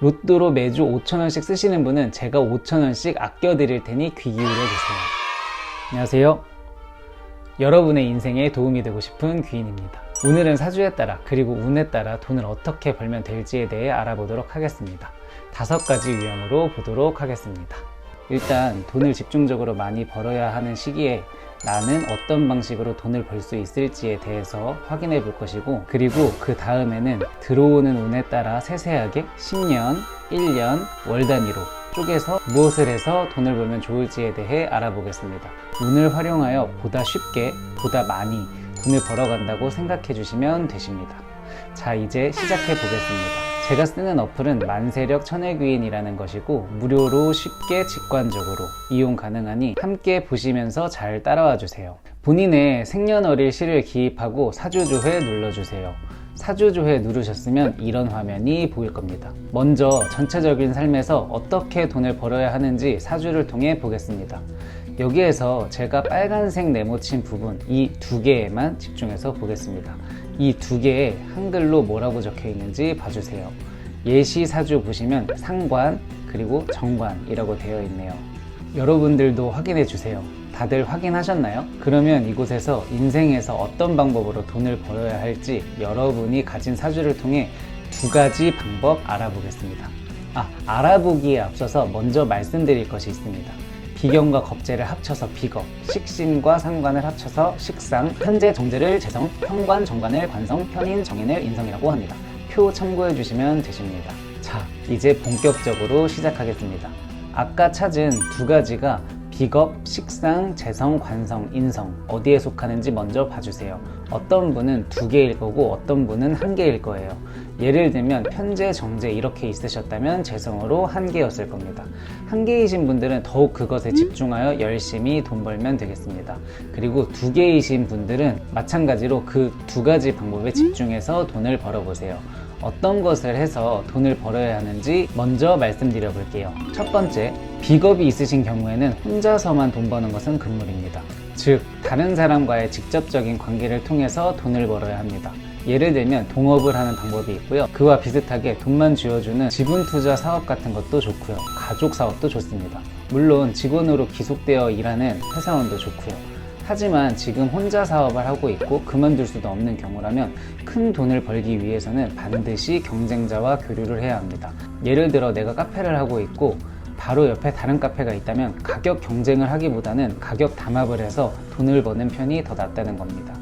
로또로 매주 5,000원씩 쓰시는 분은 제가 5,000원씩 아껴드릴 테니 귀 기울여 주세요. 안녕하세요. 여러분의 인생에 도움이 되고 싶은 귀인입니다. 오늘은 사주에 따라 그리고 운에 따라 돈을 어떻게 벌면 될지에 대해 알아보도록 하겠습니다. 5가지 유형으로 보도록 하겠습니다. 일단 돈을 집중적으로 많이 벌어야 하는 시기에 나는 어떤 방식으로 돈을 벌 수 있을지에 대해서 확인해 볼 것이고, 그리고 그 다음에는 들어오는 운에 따라 세세하게 10년, 1년, 월 단위로 쪼개서 무엇을 해서 돈을 벌면 좋을지에 대해 알아보겠습니다. 운을 활용하여 보다 쉽게, 보다 많이 돈을 벌어간다고 생각해 주시면 되십니다. 자, 이제 시작해 보겠습니다. 제가 쓰는 어플은 만세력 천혜귀인이라는 것이고 무료로 쉽게 직관적으로 이용 가능하니 함께 보시면서 잘 따라와 주세요. 본인의 생년월일시를 기입하고 사주조회 눌러주세요. 사주조회 누르셨으면 이런 화면이 보일 겁니다. 먼저 전체적인 삶에서 어떻게 돈을 벌어야 하는지 사주를 통해 보겠습니다. 여기에서 제가 빨간색 네모친 부분 이 2개에만 집중해서 보겠습니다. 이 2개에 한글로 뭐라고 적혀 있는지 봐주세요. 예시 사주 보시면 상관 그리고 정관이라고 되어 있네요. 여러분들도 확인해 주세요. 다들 확인하셨나요? 그러면 이곳에서 인생에서 어떤 방법으로 돈을 벌어야 할지 여러분이 가진 사주를 통해 2가지 방법 알아보겠습니다. 알아보기에 앞서서 먼저 말씀드릴 것이 있습니다. 비경과 겁재를 합쳐서 비겁, 식신과 상관을 합쳐서 식상, 현재 정제를 재성, 현관, 정관을 관성, 편인, 정인을 인성이라고 합니다. 표 참고해 주시면 되십니다. 자, 이제 본격적으로 시작하겠습니다. 아까 찾은 2가지가 비겁, 식상, 재성, 관성, 인성 어디에 속하는지 먼저 봐주세요. 어떤 분은 2개일 거고 어떤 분은 1개일 거예요. 예를 들면 편재, 정제 이렇게 있으셨다면 재성으로 1개였을 겁니다. 1개이신 분들은 더욱 그것에 집중하여 열심히 돈 벌면 되겠습니다. 그리고 2개이신 분들은 마찬가지로 그 2가지 방법에 집중해서 돈을 벌어보세요. 어떤 것을 해서 돈을 벌어야 하는지 먼저 말씀드려 볼게요. 첫 번째, 비겁이 있으신 경우에는 혼자서만 돈 버는 것은 금물입니다. 즉, 다른 사람과의 직접적인 관계를 통해서 돈을 벌어야 합니다. 예를 들면 동업을 하는 방법이 있고요. 그와 비슷하게 돈만 쥐어주는 지분 투자 사업 같은 것도 좋고요. 가족 사업도 좋습니다. 물론 직원으로 귀속되어 일하는 회사원도 좋고요. 하지만 지금 혼자 사업을 하고 있고 그만둘 수도 없는 경우라면 큰 돈을 벌기 위해서는 반드시 경쟁자와 교류를 해야 합니다. 예를 들어 내가 카페를 하고 있고 바로 옆에 다른 카페가 있다면 가격 경쟁을 하기보다는 가격 담합을 해서 돈을 버는 편이 더 낫다는 겁니다.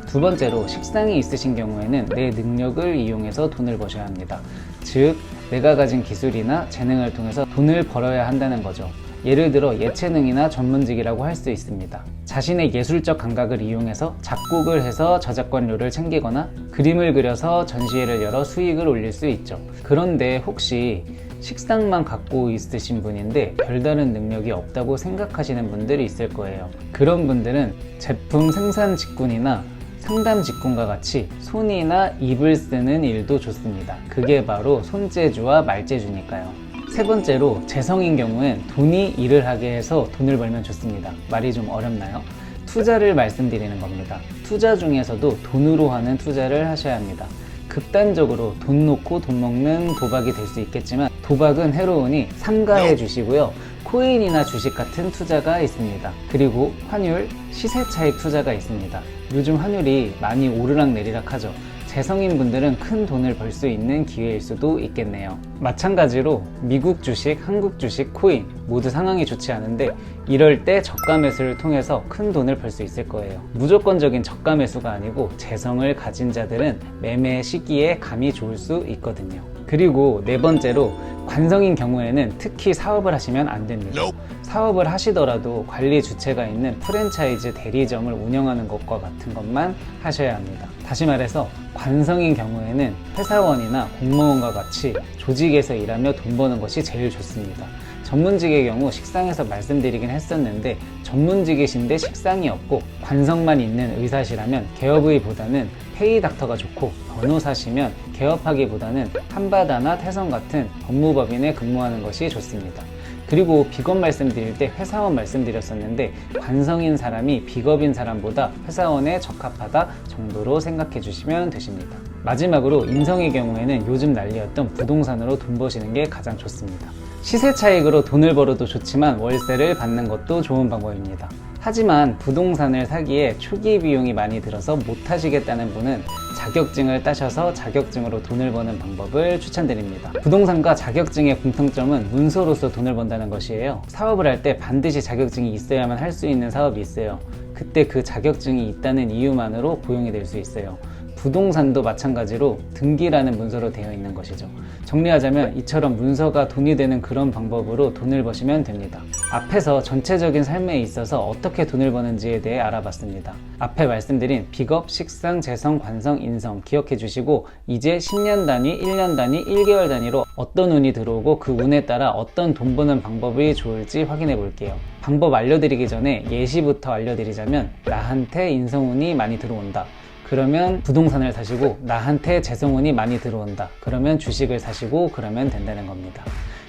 2번째로 식상이 있으신 경우에는 내 능력을 이용해서 돈을 버셔야 합니다. 즉, 내가 가진 기술이나 재능을 통해서 돈을 벌어야 한다는 거죠. 예를 들어 예체능이나 전문직이라고 할 수 있습니다. 자신의 예술적 감각을 이용해서 작곡을 해서 저작권료를 챙기거나 그림을 그려서 전시회를 열어 수익을 올릴 수 있죠. 그런데 혹시 식상만 갖고 있으신 분인데 별다른 능력이 없다고 생각하시는 분들이 있을 거예요. 그런 분들은 제품 생산 직군이나 상담 직군과 같이 손이나 입을 쓰는 일도 좋습니다. 그게 바로 손재주와 말재주니까요. 3번째로 재성인 경우엔 돈이 일을 하게 해서 돈을 벌면 좋습니다. 말이 좀 어렵나요? 투자를 말씀드리는 겁니다. 투자 중에서도 돈으로 하는 투자를 하셔야 합니다. 극단적으로 돈 놓고 돈 먹는 도박이 될 수 있겠지만 도박은 해로우니 삼가해 주시고요. 코인이나 주식 같은 투자가 있습니다. 그리고 환율, 시세 차익 투자가 있습니다. 요즘 환율이 많이 오르락 내리락 하죠. 재성인 분들은 큰 돈을 벌 수 있는 기회일 수도 있겠네요. 마찬가지로 미국 주식, 한국 주식, 코인 모두 상황이 좋지 않은데 이럴 때 저가 매수를 통해서 큰 돈을 벌 수 있을 거예요. 무조건적인 저가 매수가 아니고 재성을 가진 자들은 매매 시기에 감이 좋을 수 있거든요. 그리고 4번째로 관성인 경우에는 특히 사업을 하시면 안 됩니다. 사업을 하시더라도 관리 주체가 있는 프랜차이즈 대리점을 운영하는 것과 같은 것만 하셔야 합니다. 다시 말해서 관성인 경우에는 회사원이나 공무원과 같이 조직에서 일하며 돈 버는 것이 제일 좋습니다. 전문직의 경우 식상에서 말씀드리긴 했었는데 전문직이신데 식상이 없고 관성만 있는 의사시라면 개업의보다는 페이닥터가 좋고 변호사시면 개업하기보다는 한바다나 태성 같은 법무법인에 근무하는 것이 좋습니다. 그리고 비겁 말씀드릴 때 회사원 말씀드렸었는데 관성인 사람이 비겁인 사람보다 회사원에 적합하다 정도로 생각해 주시면 되십니다. 마지막으로 인성의 경우에는 요즘 난리였던 부동산으로 돈 버시는 게 가장 좋습니다. 시세 차익으로 돈을 벌어도 좋지만 월세를 받는 것도 좋은 방법입니다. 하지만 부동산을 사기에 초기 비용이 많이 들어서 못 하시겠다는 분은 자격증을 따셔서 자격증으로 돈을 버는 방법을 추천드립니다. 부동산과 자격증의 공통점은 문서로서 돈을 번다는 것이에요. 사업을 할 때 반드시 자격증이 있어야만 할 수 있는 사업이 있어요. 그때 그 자격증이 있다는 이유만으로 고용이 될 수 있어요. 부동산도 마찬가지로 등기라는 문서로 되어 있는 것이죠. 정리하자면 이처럼 문서가 돈이 되는 그런 방법으로 돈을 버시면 됩니다. 앞에서 전체적인 삶에 있어서 어떻게 돈을 버는지에 대해 알아봤습니다. 앞에 말씀드린 비겁, 식상, 재성, 관성, 인성 기억해 주시고 이제 10년 단위, 1년 단위, 1개월 단위로 어떤 운이 들어오고 그 운에 따라 어떤 돈 버는 방법이 좋을지 확인해 볼게요. 방법 알려드리기 전에 예시부터 알려드리자면 나한테 인성운이 많이 들어온다. 그러면 부동산을 사시고 나한테 재성운이 많이 들어온다. 그러면 주식을 사시고 그러면 된다는 겁니다.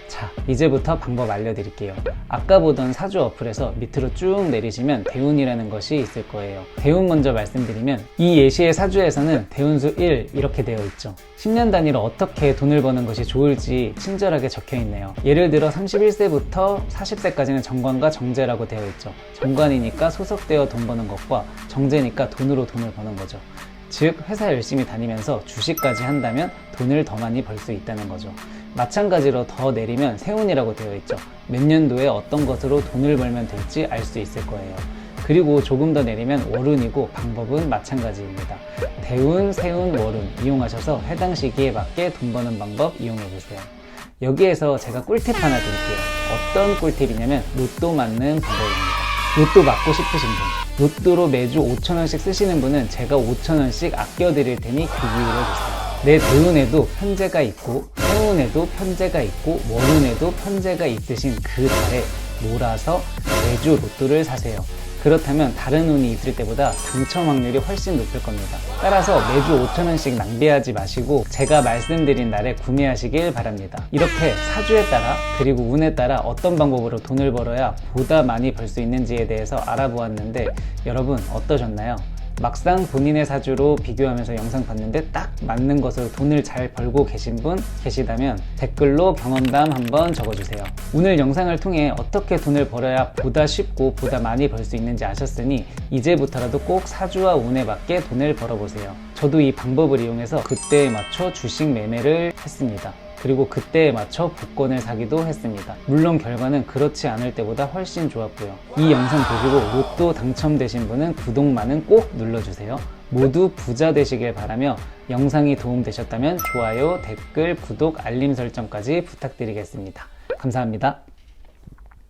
자, 이제부터 방법 알려드릴게요. 아까 보던 사주 어플에서 밑으로 쭉 내리시면 대운이라는 것이 있을 거예요. 대운 먼저 말씀드리면 이 예시의 사주에서는 대운수 1 이렇게 되어 있죠. 10년 단위로 어떻게 돈을 버는 것이 좋을지 친절하게 적혀 있네요. 예를 들어 31세부터 40세까지는 정관과 정제라고 되어 있죠. 정관이니까 소속되어 돈 버는 것과 정제니까 돈으로 돈을 버는 거죠. 즉 회사 열심히 다니면서 주식까지 한다면 돈을 더 많이 벌 수 있다는 거죠. 마찬가지로 더 내리면 세운이라고 되어 있죠. 몇 년도에 어떤 것으로 돈을 벌면 될지 알 수 있을 거예요. 그리고 조금 더 내리면 월운이고 방법은 마찬가지입니다. 대운, 세운, 월운 이용하셔서 해당 시기에 맞게 돈 버는 방법 이용해보세요. 여기에서 제가 꿀팁 하나 드릴게요. 어떤 꿀팁이냐면 로또 맞는 방법입니다. 로또 맞고 싶으신 분, 로또로 매주 5,000원씩 쓰시는 분은 제가 5,000원씩 아껴드릴 테니 귀 기울여주세요. 내 대운에도 편제가 있고 해운에도 편제가 있고 월운에도 편제가 있으신 그 달에 몰아서 매주 로또를 사세요. 그렇다면 다른 운이 있을 때보다 당첨 확률이 훨씬 높을 겁니다. 따라서 매주 5,000원씩 낭비하지 마시고 제가 말씀드린 날에 구매하시길 바랍니다. 이렇게 사주에 따라 그리고 운에 따라 어떤 방법으로 돈을 벌어야 보다 많이 벌 수 있는지에 대해서 알아보았는데 여러분 어떠셨나요? 막상 본인의 사주로 비교하면서 영상 봤는데 딱 맞는 것으로 돈을 잘 벌고 계신 분 계시다면 댓글로 경험담 한번 적어주세요. 오늘 영상을 통해 어떻게 돈을 벌어야 보다 쉽고 보다 많이 벌 수 있는지 아셨으니 이제부터라도 꼭 사주와 운에 맞게 돈을 벌어보세요. 저도 이 방법을 이용해서 그때에 맞춰 주식 매매를 했습니다. 그리고 그때에 맞춰 복권을 사기도 했습니다. 물론 결과는 그렇지 않을 때보다 훨씬 좋았고요. 이 영상 보시고 로또 당첨되신 분은 구독만은 꼭 눌러주세요. 모두 부자 되시길 바라며 영상이 도움되셨다면 좋아요, 댓글, 구독, 알림 설정까지 부탁드리겠습니다. 감사합니다.